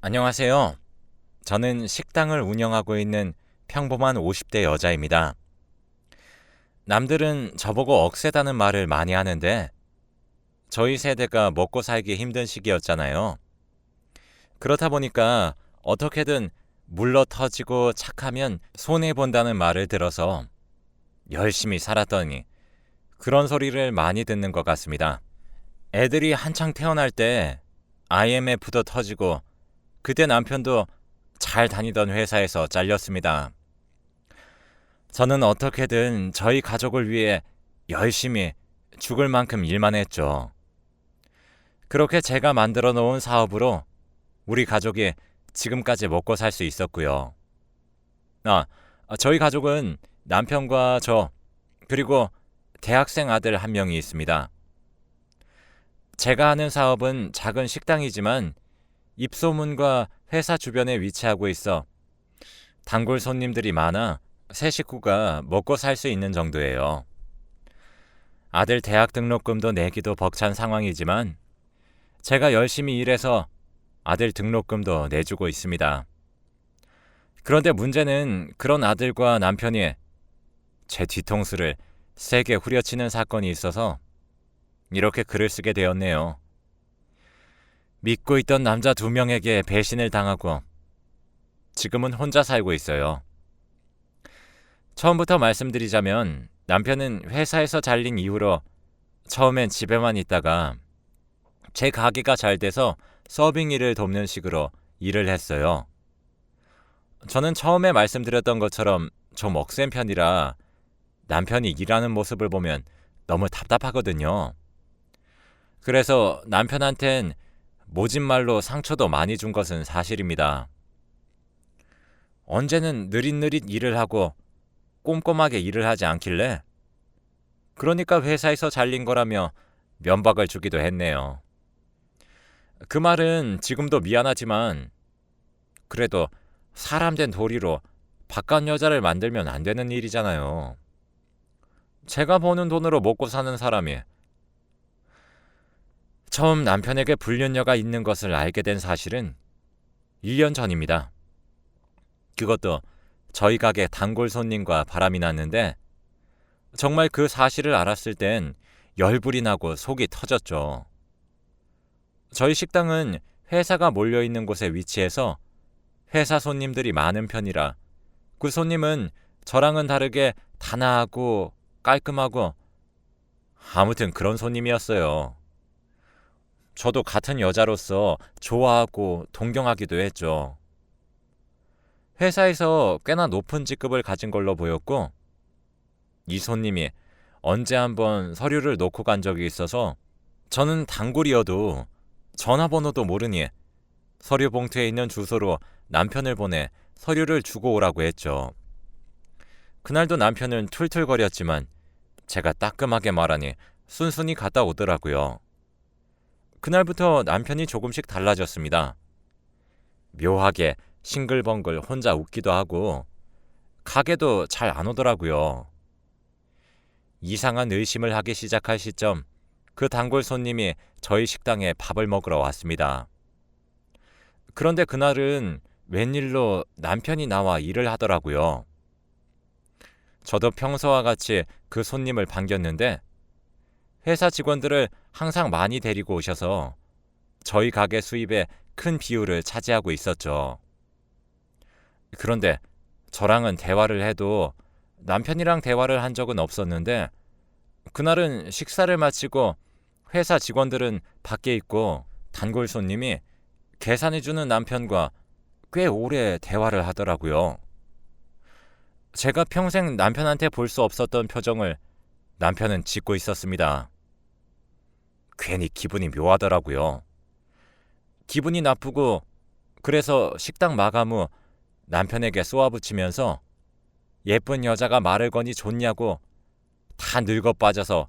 안녕하세요. 저는 식당을 운영하고 있는 평범한 50대 여자입니다. 남들은 저보고 억세다는 말을 많이 하는데 저희 세대가 먹고 살기 힘든 시기였잖아요. 그렇다 보니까 어떻게든 물러 터지고 착하면 손해본다는 말을 들어서 열심히 살았더니 그런 소리를 많이 듣는 것 같습니다. 애들이 한창 태어날 때 IMF도 터지고 그때 남편도 잘 다니던 회사에서 잘렸습니다. 저는 어떻게든 저희 가족을 위해 열심히 죽을 만큼 일만 했죠. 그렇게 제가 만들어 놓은 사업으로 우리 가족이 지금까지 먹고 살 수 있었고요. 아, 저희 가족은 남편과 저, 그리고 대학생 아들 한 명이 있습니다. 제가 하는 사업은 작은 식당이지만 입소문과 회사 주변에 위치하고 있어 단골 손님들이 많아 세 식구가 먹고 살 수 있는 정도예요. 아들 대학 등록금도 내기도 벅찬 상황이지만 제가 열심히 일해서 아들 등록금도 내주고 있습니다. 그런데 문제는 그런 아들과 남편이 제 뒤통수를 세게 후려치는 사건이 있어서 이렇게 글을 쓰게 되었네요. 믿고 있던 남자 2명에게 배신을 당하고 지금은 혼자 살고 있어요. 처음부터 말씀드리자면 남편은 회사에서 잘린 이후로 처음엔 집에만 있다가 제 가게가 잘 돼서 서빙 일을 돕는 식으로 일을 했어요. 저는 처음에 말씀드렸던 것처럼 좀 억센 편이라 남편이 일하는 모습을 보면 너무 답답하거든요. 그래서 남편한텐 모진 말로 상처도 많이 준 것은 사실입니다. 언제는 느릿느릿 일을 하고 꼼꼼하게 일을 하지 않길래 그러니까 회사에서 잘린 거라며 면박을 주기도 했네요. 그 말은 지금도 미안하지만 그래도 사람 된 도리로 바깥 여자를 만들면 안 되는 일이잖아요. 제가 버는 돈으로 먹고 사는 사람이 처음 남편에게 불륜녀가 있는 것을 알게 된 사실은 1년 전입니다. 그것도 저희 가게 단골 손님과 바람이 났는데 정말 그 사실을 알았을 땐 열불이 나고 속이 터졌죠. 저희 식당은 회사가 몰려있는 곳에 위치해서 회사 손님들이 많은 편이라 그 손님은 저랑은 다르게 단아하고 깔끔하고 아무튼 그런 손님이었어요. 저도 같은 여자로서 좋아하고 동경하기도 했죠. 회사에서 꽤나 높은 직급을 가진 걸로 보였고 이 손님이 언제 한번 서류를 놓고 간 적이 있어서 저는 단골이어도 전화번호도 모르니 서류 봉투에 있는 주소로 남편을 보내 서류를 주고 오라고 했죠. 그날도 남편은 툴툴거렸지만 제가 따끔하게 말하니 순순히 갔다 오더라고요. 그날부터 남편이 조금씩 달라졌습니다. 묘하게 싱글벙글 혼자 웃기도 하고 가게도 잘 안 오더라고요. 이상한 의심을 하기 시작할 시점 그 단골 손님이 저희 식당에 밥을 먹으러 왔습니다. 그런데 그날은 웬일로 남편이 나와 일을 하더라고요. 저도 평소와 같이 그 손님을 반겼는데 회사 직원들을 항상 많이 데리고 오셔서 저희 가게 수입의 큰 비율을 차지하고 있었죠. 그런데 저랑은 대화를 해도 남편이랑 대화를 한 적은 없었는데 그날은 식사를 마치고 회사 직원들은 밖에 있고 단골 손님이 계산해주는 남편과 꽤 오래 대화를 하더라고요. 제가 평생 남편한테 볼 수 없었던 표정을 남편은 짓고 있었습니다. 괜히 기분이 묘하더라고요. 기분이 나쁘고 그래서 식당 마감 후 남편에게 쏘아붙이면서 예쁜 여자가 말을 거니 좋냐고 다 늙어 빠져서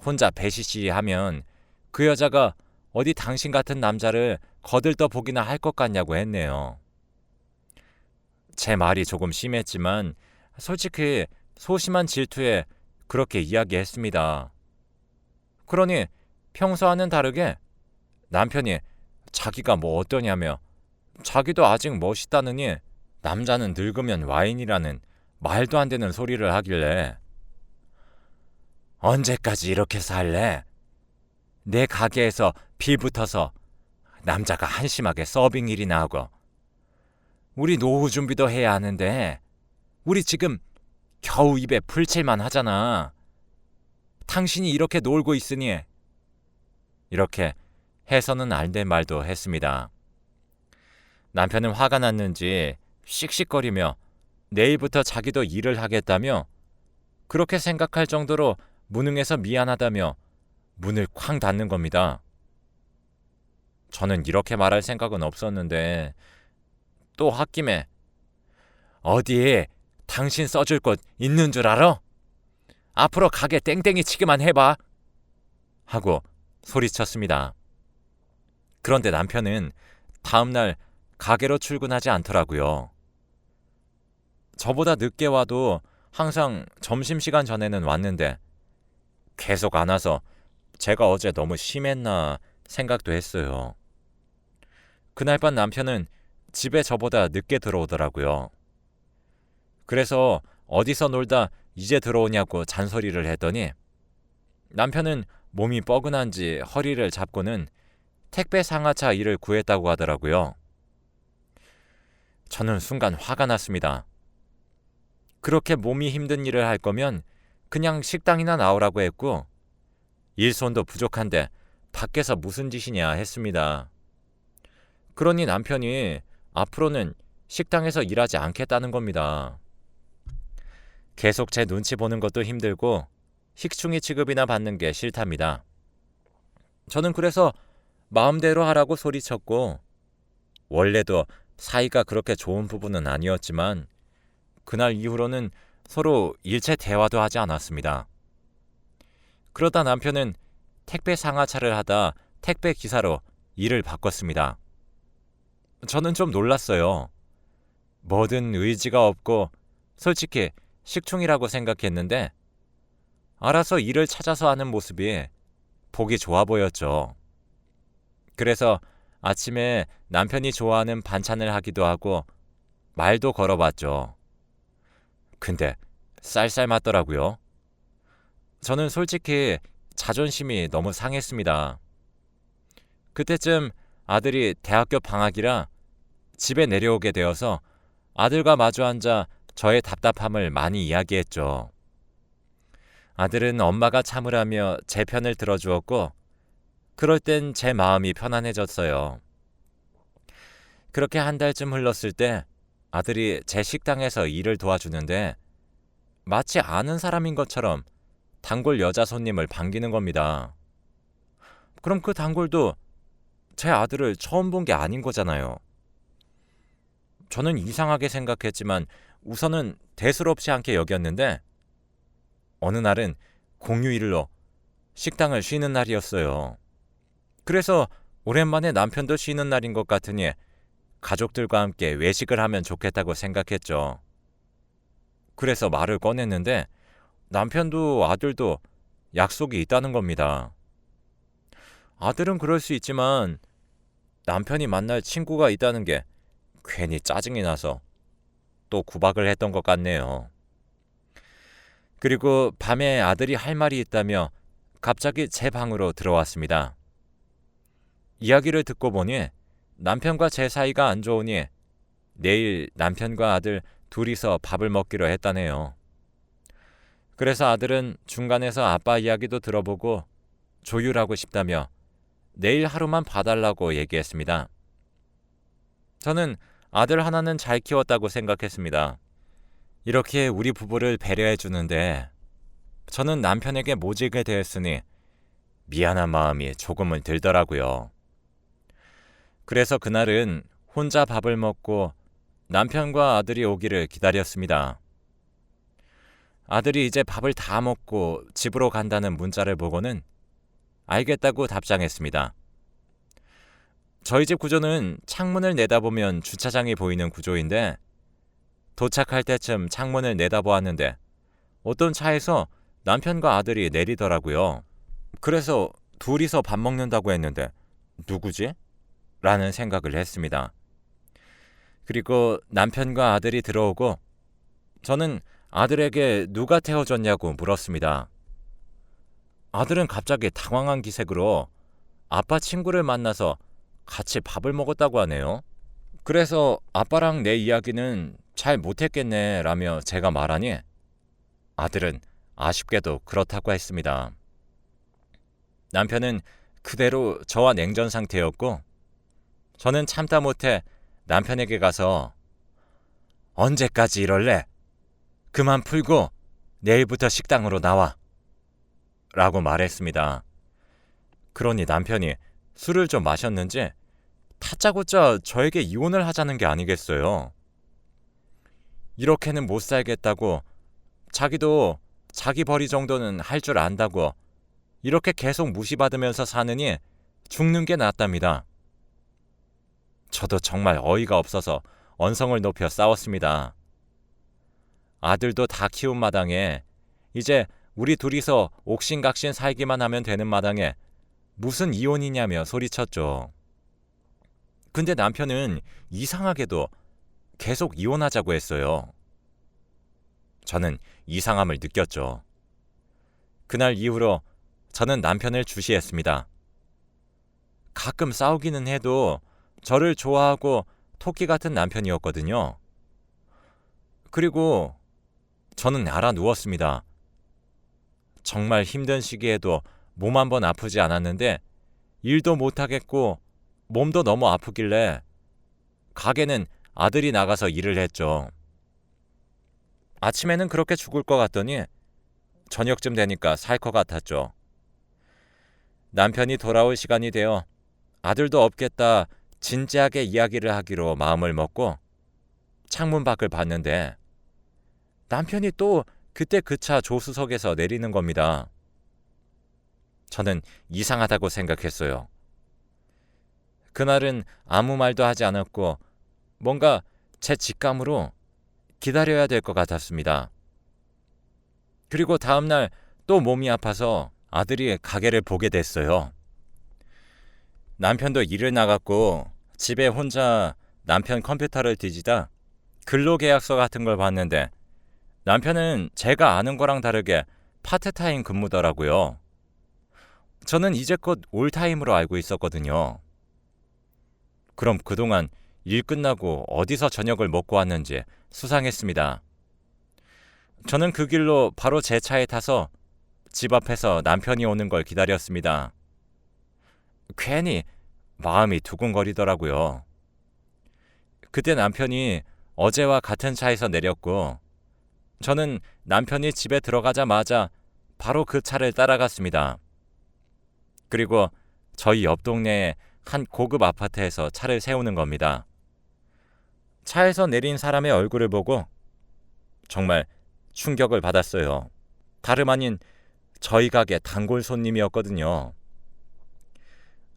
혼자 배시시 하면 그 여자가 어디 당신 같은 남자를 거들떠 보기나 할 것 같냐고 했네요. 제 말이 조금 심했지만 솔직히 소심한 질투에 그렇게 이야기했습니다. 그러니 평소와는 다르게 남편이 자기가 뭐 어떠냐며 자기도 아직 멋있다느니 남자는 늙으면 와인이라는 말도 안 되는 소리를 하길래 언제까지 이렇게 살래? 내 가게에서 비 붙어서 남자가 한심하게 서빙 일이나 하고 우리 노후 준비도 해야 하는데 우리 지금 겨우 입에 풀칠만 하잖아. 당신이 이렇게 놀고 있으니 이렇게 해서는 안 될 말도 했습니다. 남편은 화가 났는지 씩씩거리며 내일부터 자기도 일을 하겠다며 그렇게 생각할 정도로 무능해서 미안하다며 문을 쾅 닫는 겁니다. 저는 이렇게 말할 생각은 없었는데 또 홧김에 어디 당신 써줄 곳 있는 줄 알아? 앞으로 가게 땡땡이 치기만 해봐 하고 소리쳤습니다. 그런데 남편은 다음날 가게로 출근하지 않더라고요. 저보다 늦게 와도 항상 점심시간 전에는 왔는데 계속 안 와서 제가 어제 너무 심했나 생각도 했어요. 그날 밤 남편은 집에 저보다 늦게 들어오더라고요. 그래서 어디서 놀다 이제 들어오냐고 잔소리를 했더니 남편은 몸이 뻐근한지 허리를 잡고는 택배 상하차 일을 구했다고 하더라고요. 저는 순간 화가 났습니다. 그렇게 몸이 힘든 일을 할 거면 그냥 식당이나 나오라고 했고 일손도 부족한데 밖에서 무슨 짓이냐 했습니다. 그러니 남편이 앞으로는 식당에서 일하지 않겠다는 겁니다. 계속 제 눈치 보는 것도 힘들고 식충이 취급이나 받는 게 싫답니다. 저는 그래서 마음대로 하라고 소리쳤고 원래도 사이가 그렇게 좋은 부부는 아니었지만 그날 이후로는 서로 일체 대화도 하지 않았습니다. 그러다 남편은 택배 상하차를 하다 택배 기사로 일을 바꿨습니다. 저는 좀 놀랐어요. 뭐든 의지가 없고 솔직히 식충이라고 생각했는데 알아서 일을 찾아서 하는 모습이 보기 좋아 보였죠. 그래서 아침에 남편이 좋아하는 반찬을 하기도 하고 말도 걸어봤죠. 근데 쌀쌀 맞더라고요. 저는 솔직히 자존심이 너무 상했습니다. 그때쯤 아들이 대학교 방학이라 집에 내려오게 되어서 아들과 마주 앉아 저의 답답함을 많이 이야기했죠. 아들은 엄마가 참으라며 제 편을 들어주었고 그럴 땐 제 마음이 편안해졌어요. 그렇게 한 달쯤 흘렀을 때 아들이 제 식당에서 일을 도와주는데 마치 아는 사람인 것처럼 단골 여자 손님을 반기는 겁니다. 그럼 그 단골도 제 아들을 처음 본 게 아닌 거잖아요. 저는 이상하게 생각했지만 우선은 대수롭지 않게 여겼는데 어느 날은 공휴일로 식당을 쉬는 날이었어요. 그래서 오랜만에 남편도 쉬는 날인 것 같으니 가족들과 함께 외식을 하면 좋겠다고 생각했죠. 그래서 말을 꺼냈는데 남편도 아들도 약속이 있다는 겁니다. 아들은 그럴 수 있지만 남편이 만날 친구가 있다는 게 괜히 짜증이 나서 또 구박을 했던 것 같네요. 그리고 밤에 아들이 할 말이 있다며 갑자기 제 방으로 들어왔습니다. 이야기를 듣고 보니 남편과 제 사이가 안 좋으니 내일 남편과 아들 둘이서 밥을 먹기로 했다네요. 그래서 아들은 중간에서 아빠 이야기도 들어보고 조율하고 싶다며 내일 하루만 봐달라고 얘기했습니다. 저는 아들 하나는 잘 키웠다고 생각했습니다. 이렇게 우리 부부를 배려해 주는데 저는 남편에게 모질게 대했으니 미안한 마음이 조금은 들더라고요. 그래서 그날은 혼자 밥을 먹고 남편과 아들이 오기를 기다렸습니다. 아들이 이제 밥을 다 먹고 집으로 간다는 문자를 보고는 알겠다고 답장했습니다. 저희 집 구조는 창문을 내다보면 주차장이 보이는 구조인데 도착할 때쯤 창문을 내다보았는데 어떤 차에서 남편과 아들이 내리더라고요. 그래서 둘이서 밥 먹는다고 했는데 누구지? 라는 생각을 했습니다. 그리고 남편과 아들이 들어오고 저는 아들에게 누가 태워줬냐고 물었습니다. 아들은 갑자기 당황한 기색으로 아빠 친구를 만나서 같이 밥을 먹었다고 하네요. 그래서 아빠랑 내 이야기는 잘 못했겠네 라며 제가 말하니 아들은 아쉽게도 그렇다고 했습니다. 남편은 그대로 저와 냉전 상태였고 저는 참다 못해 남편에게 가서 언제까지 이럴래? 그만 풀고 내일부터 식당으로 나와 라고 말했습니다. 그러니 남편이 술을 좀 마셨는지 다짜고짜 저에게 이혼을 하자는 게 아니겠어요. 이렇게는 못 살겠다고 자기도 자기 벌이 정도는 할 줄 안다고 이렇게 계속 무시받으면서 사느니 죽는 게 낫답니다. 저도 정말 어이가 없어서 언성을 높여 싸웠습니다. 아들도 다 키운 마당에 이제 우리 둘이서 옥신각신 살기만 하면 되는 마당에 무슨 이혼이냐며 소리쳤죠. 근데 남편은 이상하게도 계속 이혼하자고 했어요. 저는 이상함을 느꼈죠. 그날 이후로 저는 남편을 주시했습니다. 가끔 싸우기는 해도 저를 좋아하고 토끼 같은 남편이었거든요. 그리고 저는 알아 누웠습니다. 정말 힘든 시기에도 몸 한 번 아프지 않았는데 일도 못하겠고 몸도 너무 아프길래 가게는 아들이 나가서 일을 했죠. 아침에는 그렇게 죽을 것 같더니 저녁쯤 되니까 살 것 같았죠. 남편이 돌아올 시간이 되어 아들도 없겠다 진지하게 이야기를 하기로 마음을 먹고 창문 밖을 봤는데 남편이 또 그때 그 차 조수석에서 내리는 겁니다. 저는 이상하다고 생각했어요. 그날은 아무 말도 하지 않았고 뭔가 제 직감으로 기다려야 될 것 같았습니다. 그리고 다음날 또 몸이 아파서 아들이 가게를 보게 됐어요. 남편도 일을 나갔고 집에 혼자 남편 컴퓨터를 뒤지다 근로계약서 같은 걸 봤는데 남편은 제가 아는 거랑 다르게 파트타임 근무더라고요. 저는 이제껏 올타임으로 알고 있었거든요. 그럼 그동안 일 끝나고 어디서 저녁을 먹고 왔는지 수상했습니다. 저는 그 길로 바로 제 차에 타서 집 앞에서 남편이 오는 걸 기다렸습니다. 괜히 마음이 두근거리더라고요. 그때 남편이 어제와 같은 차에서 내렸고 저는 남편이 집에 들어가자마자 바로 그 차를 따라갔습니다. 그리고 저희 옆 동네의 한 고급 아파트에서 차를 세우는 겁니다. 차에서 내린 사람의 얼굴을 보고 정말 충격을 받았어요. 다름 아닌 저희 가게 단골 손님이었거든요.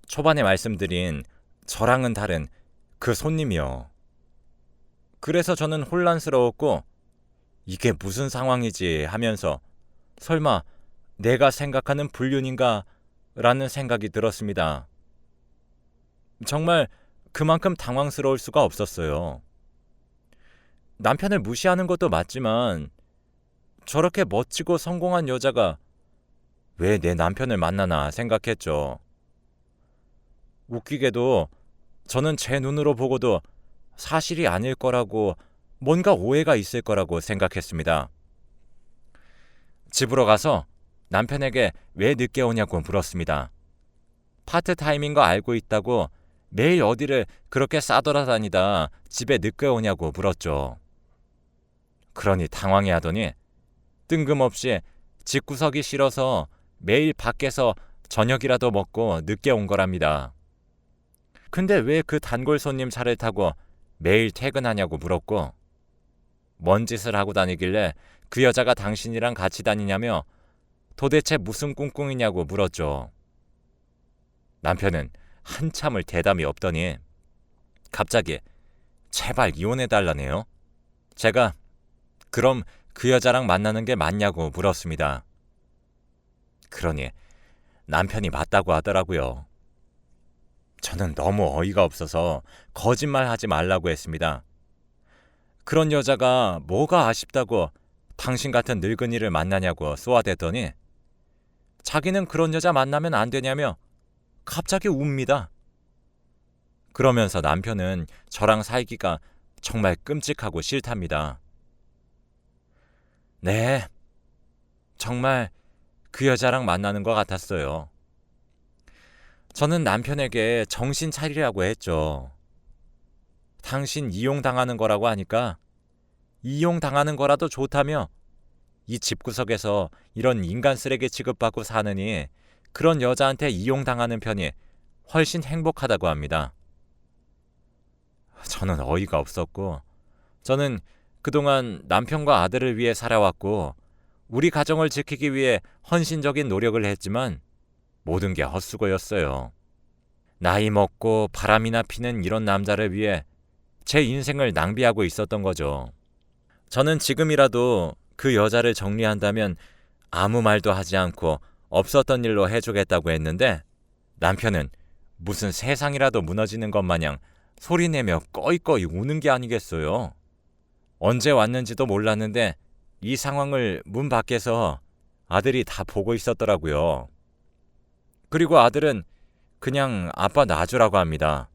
초반에 말씀드린 저랑은 다른 그 손님이요. 그래서 저는 혼란스러웠고 이게 무슨 상황이지 하면서 설마 내가 생각하는 불륜인가 라는 생각이 들었습니다. 정말 그만큼 당황스러울 수가 없었어요. 남편을 무시하는 것도 맞지만 저렇게 멋지고 성공한 여자가 왜 내 남편을 만나나 생각했죠. 웃기게도 저는 제 눈으로 보고도 사실이 아닐 거라고 뭔가 오해가 있을 거라고 생각했습니다. 집으로 가서 남편에게 왜 늦게 오냐고 물었습니다. 파트타임인 거 알고 있다고 매일 어디를 그렇게 싸돌아다니다 집에 늦게 오냐고 물었죠. 그러니 당황해 하더니 뜬금없이 집구석이 싫어서 매일 밖에서 저녁이라도 먹고 늦게 온 거랍니다. 근데 왜 그 단골 손님 차를 타고 매일 퇴근하냐고 물었고 뭔 짓을 하고 다니길래 그 여자가 당신이랑 같이 다니냐며 도대체 무슨 꿍꿍이냐고 물었죠. 남편은 한참을 대담이 없더니 갑자기 제발 이혼해달라네요. 제가 그럼 그 여자랑 만나는 게 맞냐고 물었습니다. 그러니 남편이 맞다고 하더라고요. 저는 너무 어이가 없어서 거짓말하지 말라고 했습니다. 그런 여자가 뭐가 아쉽다고 당신 같은 늙은이를 만나냐고 쏘아댔더니 자기는 그런 여자 만나면 안 되냐며 갑자기 웁니다. 그러면서 남편은 저랑 살기가 정말 끔찍하고 싫답니다. 네, 정말 그 여자랑 만나는 것 같았어요. 저는 남편에게 정신 차리라고 했죠. 당신 이용당하는 거라고 하니까 이용당하는 거라도 좋다며 이 집구석에서 이런 인간 쓰레기 취급받고 사느니 그런 여자한테 이용당하는 편이 훨씬 행복하다고 합니다. 저는 어이가 없었고, 저는 그동안 남편과 아들을 위해 살아왔고 우리 가정을 지키기 위해 헌신적인 노력을 했지만 모든 게 헛수고였어요. 나이 먹고 바람이나 피는 이런 남자를 위해 제 인생을 낭비하고 있었던 거죠. 저는 지금이라도 그 여자를 정리한다면 아무 말도 하지 않고 없었던 일로 해주겠다고 했는데 남편은 무슨 세상이라도 무너지는 것 마냥 소리내며 꺼이꺼이 우는 게 아니겠어요. 언제 왔는지도 몰랐는데 이 상황을 문 밖에서 아들이 다 보고 있었더라고요. 그리고 아들은 그냥 아빠 놔주라고 합니다.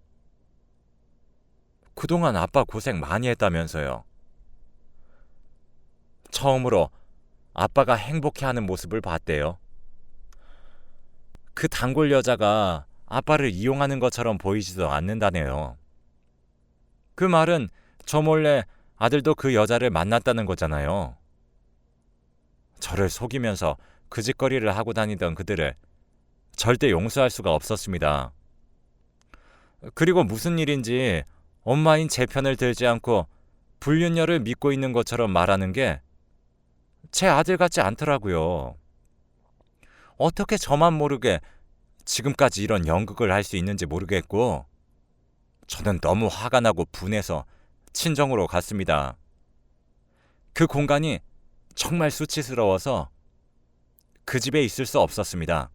그동안 아빠 고생 많이 했다면서요. 처음으로 아빠가 행복해하는 모습을 봤대요. 그 단골 여자가 아빠를 이용하는 것처럼 보이지도 않는다네요. 그 말은 저 몰래 아들도 그 여자를 만났다는 거잖아요. 저를 속이면서 그 짓거리를 하고 다니던 그들을 절대 용서할 수가 없었습니다. 그리고 무슨 일인지 엄마인 제 편을 들지 않고 불륜녀를 믿고 있는 것처럼 말하는 게 제 아들 같지 않더라고요. 어떻게 저만 모르게 지금까지 이런 연극을 할 수 있는지 모르겠고 저는 너무 화가 나고 분해서 친정으로 갔습니다. 그 공간이 정말 수치스러워서 그 집에 있을 수 없었습니다.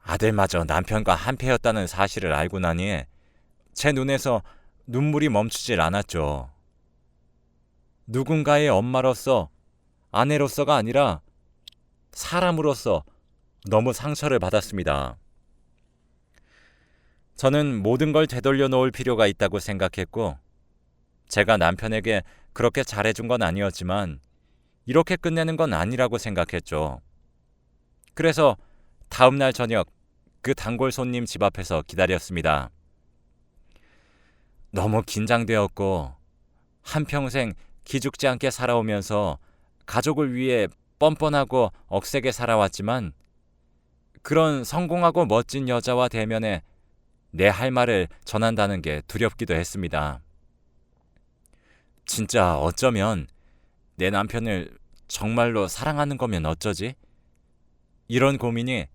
아들마저 남편과 한패였다는 사실을 알고 나니 제 눈에서 눈물이 멈추질 않았죠. 누군가의 엄마로서, 아내로서가 아니라 사람으로서 너무 상처를 받았습니다. 저는 모든 걸 되돌려 놓을 필요가 있다고 생각했고 제가 남편에게 그렇게 잘해준 건 아니었지만 이렇게 끝내는 건 아니라고 생각했죠. 그래서 다음 날 저녁 그 단골 손님 집 앞에서 기다렸습니다. 너무 긴장되었고 한평생 기죽지 않게 살아오면서 가족을 위해 뻔뻔하고 억세게 살아왔지만 그런 성공하고 멋진 여자와 대면해 내 할 말을 전한다는 게 두렵기도 했습니다. 진짜 어쩌면 내 남편을 정말로 사랑하는 거면 어쩌지? 이런 고민이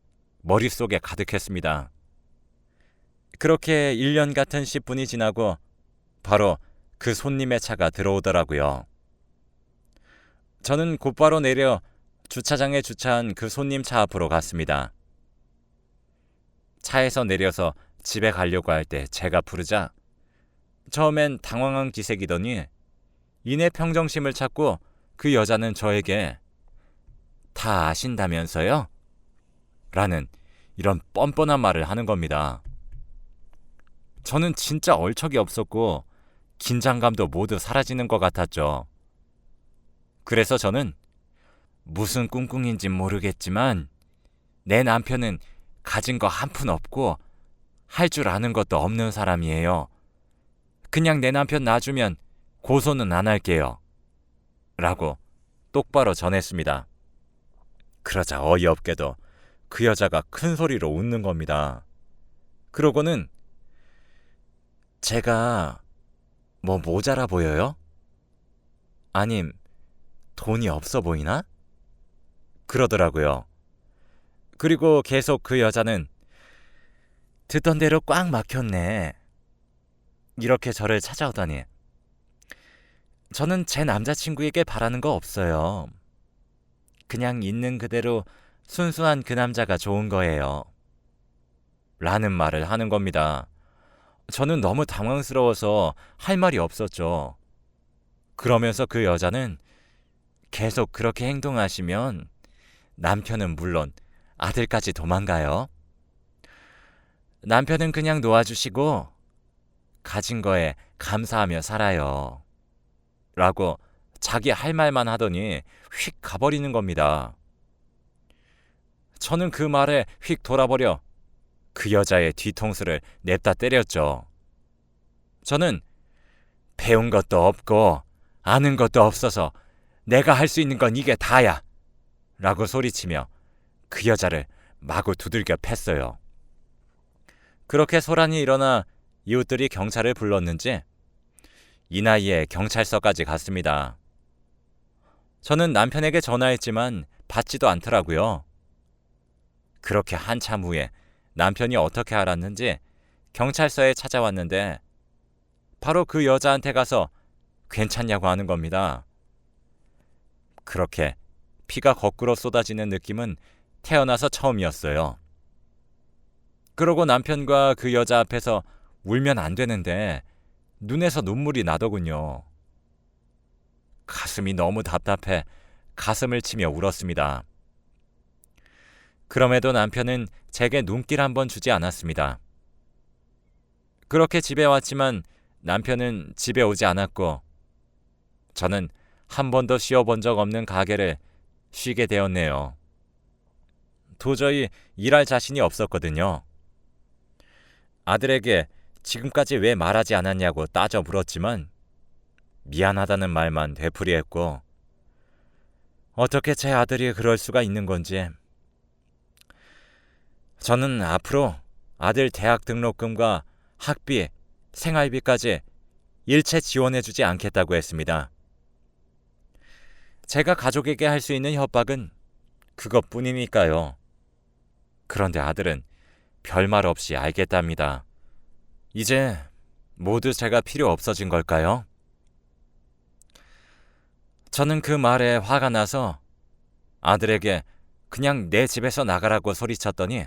머릿속에 가득했습니다. 그렇게 1년 같은 10분이 지나고 바로 그 손님의 차가 들어오더라고요. 저는 곧바로 내려 주차장에 주차한 그 손님 차 앞으로 갔습니다. 차에서 내려서 집에 가려고 할 때 제가 부르자 처음엔 당황한 기색이더니 이내 평정심을 찾고 그 여자는 저에게 다 아신다면서요? 라는 이런 뻔뻔한 말을 하는 겁니다. 저는 진짜 얼척이 없었고 긴장감도 모두 사라지는 것 같았죠. 그래서 저는 무슨 꿍꿍인진 모르겠지만 내 남편은 가진 거 한 푼 없고 할 줄 아는 것도 없는 사람이에요. 그냥 내 남편 놔주면 고소는 안 할게요. 라고 똑바로 전했습니다. 그러자 어이없게도 그 여자가 큰 소리로 웃는 겁니다. 그러고는 제가 뭐 모자라 보여요? 아님 돈이 없어 보이나? 그러더라고요. 그리고 계속 그 여자는 듣던 대로 꽉 막혔네. 이렇게 저를 찾아오다니. 저는 제 남자친구에게 바라는 거 없어요. 그냥 있는 그대로 순수한 그 남자가 좋은 거예요. 라는 말을 하는 겁니다. 저는 너무 당황스러워서 할 말이 없었죠. 그러면서 그 여자는 계속 그렇게 행동하시면 남편은 물론 아들까지 도망가요. 남편은 그냥 놓아주시고 가진 거에 감사하며 살아요. 라고 자기 할 말만 하더니 휙 가버리는 겁니다. 저는 그 말에 휙 돌아버려 그 여자의 뒤통수를 냅다 때렸죠. 저는 배운 것도 없고 아는 것도 없어서 내가 할 수 있는 건 이게 다야 라고 소리치며 그 여자를 마구 두들겨 팼어요. 그렇게 소란이 일어나 이웃들이 경찰을 불렀는지 이 나이에 경찰서까지 갔습니다. 저는 남편에게 전화했지만 받지도 않더라고요. 그렇게 한참 후에 남편이 어떻게 알았는지 경찰서에 찾아왔는데 바로 그 여자한테 가서 괜찮냐고 하는 겁니다. 그렇게 피가 거꾸로 쏟아지는 느낌은 태어나서 처음이었어요. 그러고 남편과 그 여자 앞에서 울면 안 되는데 눈에서 눈물이 나더군요. 가슴이 너무 답답해 가슴을 치며 울었습니다. 그럼에도 남편은 제게 눈길 한번 주지 않았습니다. 그렇게 집에 왔지만 남편은 집에 오지 않았고 저는 한 번도 쉬어본 적 없는 가게를 쉬게 되었네요. 도저히 일할 자신이 없었거든요. 아들에게 지금까지 왜 말하지 않았냐고 따져 물었지만 미안하다는 말만 되풀이했고 어떻게 제 아들이 그럴 수가 있는 건지 저는 앞으로 아들 대학 등록금과 학비, 생활비까지 일체 지원해주지 않겠다고 했습니다. 제가 가족에게 할 수 있는 협박은 그것뿐이니까요. 그런데 아들은 별말 없이 알겠답니다. 이제 모두 제가 필요 없어진 걸까요? 저는 그 말에 화가 나서 아들에게 그냥 내 집에서 나가라고 소리쳤더니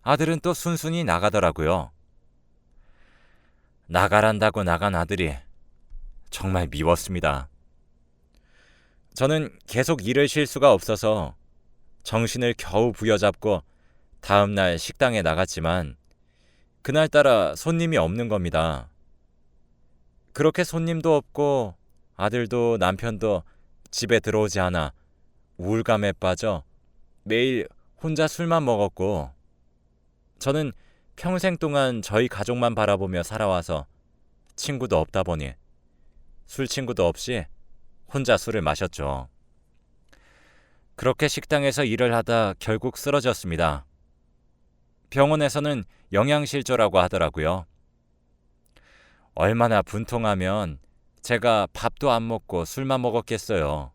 아들은 또 순순히 나가더라고요. 나가란다고 나간 아들이 정말 미웠습니다. 저는 계속 일을 쉴 수가 없어서 정신을 겨우 부여잡고 다음날 식당에 나갔지만 그날따라 손님이 없는 겁니다. 그렇게 손님도 없고 아들도 남편도 집에 들어오지 않아 우울감에 빠져 매일 혼자 술만 먹었고 저는 평생 동안 저희 가족만 바라보며 살아와서 친구도 없다 보니 술 친구도 없이 혼자 술을 마셨죠. 그렇게 식당에서 일을 하다 결국 쓰러졌습니다. 병원에서는 영양실조라고 하더라고요. 얼마나 분통하면 제가 밥도 안 먹고 술만 먹었겠어요.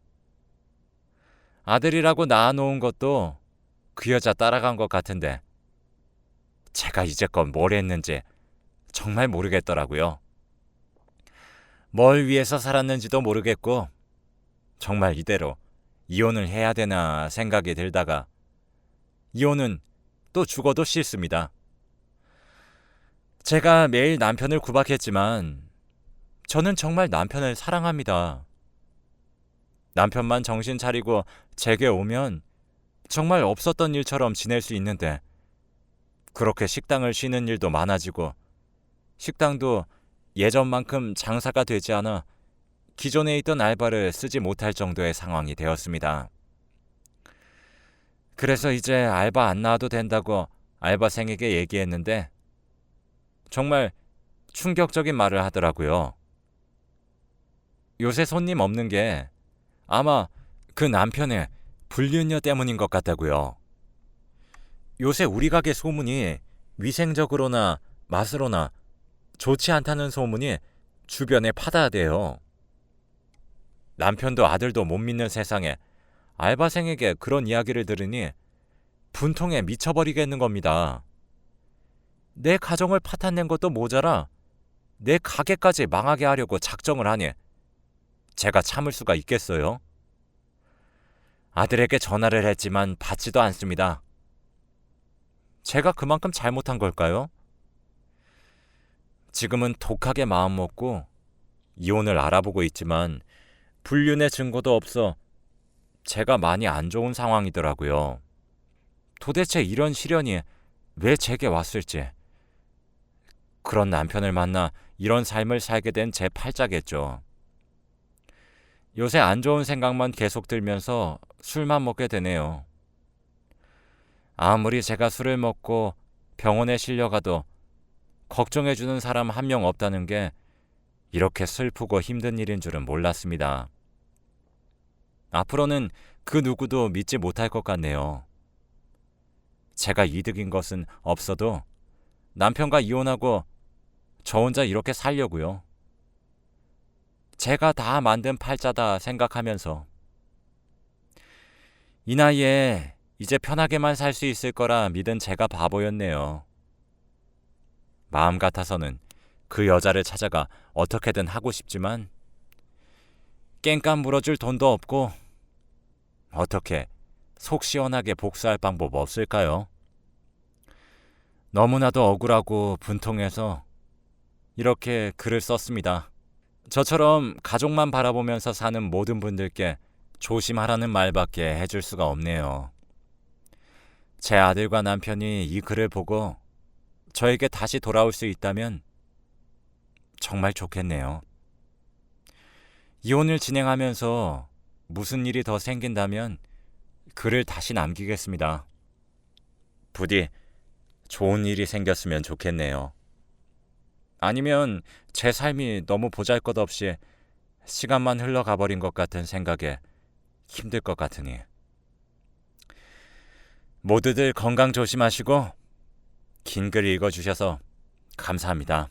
아들이라고 낳아놓은 것도 그 여자 따라간 것 같은데 제가 이제껏 뭘 했는지 정말 모르겠더라고요. 뭘 위해서 살았는지도 모르겠고 정말 이대로 이혼을 해야 되나 생각이 들다가 이혼은 또 죽어도 싫습니다. 제가 매일 남편을 구박했지만 저는 정말 남편을 사랑합니다. 남편만 정신 차리고 제게 오면 정말 없었던 일처럼 지낼 수 있는데 그렇게 식당을 쉬는 일도 많아지고 식당도 예전만큼 장사가 되지 않아 기존에 있던 알바를 쓰지 못할 정도의 상황이 되었습니다. 그래서 이제 알바 안 나와도 된다고 알바생에게 얘기했는데 정말 충격적인 말을 하더라고요. 요새 손님 없는 게 아마 그 남편의 불륜녀 때문인 것 같다고요. 요새 우리 가게 소문이 위생적으로나 맛으로나 좋지 않다는 소문이 주변에 파다하대요. 남편도 아들도 못 믿는 세상에 알바생에게 그런 이야기를 들으니 분통에 미쳐버리겠는 겁니다. 내 가정을 파탄낸 것도 모자라 내 가게까지 망하게 하려고 작정을 하니 제가 참을 수가 있겠어요? 아들에게 전화를 했지만 받지도 않습니다. 제가 그만큼 잘못한 걸까요? 지금은 독하게 마음먹고 이혼을 알아보고 있지만 불륜의 증거도 없어 제가 많이 안 좋은 상황이더라고요. 도대체 이런 시련이 왜 제게 왔을지. 그런 남편을 만나 이런 삶을 살게 된 제 팔자겠죠. 요새 안 좋은 생각만 계속 들면서 술만 먹게 되네요. 아무리 제가 술을 먹고 병원에 실려가도 걱정해주는 사람 한 명 없다는 게 이렇게 슬프고 힘든 일인 줄은 몰랐습니다. 앞으로는 그 누구도 믿지 못할 것 같네요. 제가 이득인 것은 없어도 남편과 이혼하고 저 혼자 이렇게 살려고요. 제가 다 만든 팔자다 생각하면서 이 나이에 이제 편하게만 살 수 있을 거라 믿은 제가 바보였네요. 마음 같아서는 그 여자를 찾아가 어떻게든 하고 싶지만 깽판 물어줄 돈도 없고 어떻게 속 시원하게 복수할 방법 없을까요? 너무나도 억울하고 분통해서 이렇게 글을 썼습니다. 저처럼 가족만 바라보면서 사는 모든 분들께 조심하라는 말밖에 해줄 수가 없네요. 제 아들과 남편이 이 글을 보고 저에게 다시 돌아올 수 있다면 정말 좋겠네요. 이혼을 진행하면서 무슨 일이 더 생긴다면 글을 다시 남기겠습니다. 부디 좋은 일이 생겼으면 좋겠네요. 아니면 제 삶이 너무 보잘것없이 시간만 흘러가 버린 것 같은 생각에 힘들 것 같으니. 모두들 건강 조심하시고 긴 글 읽어주셔서 감사합니다.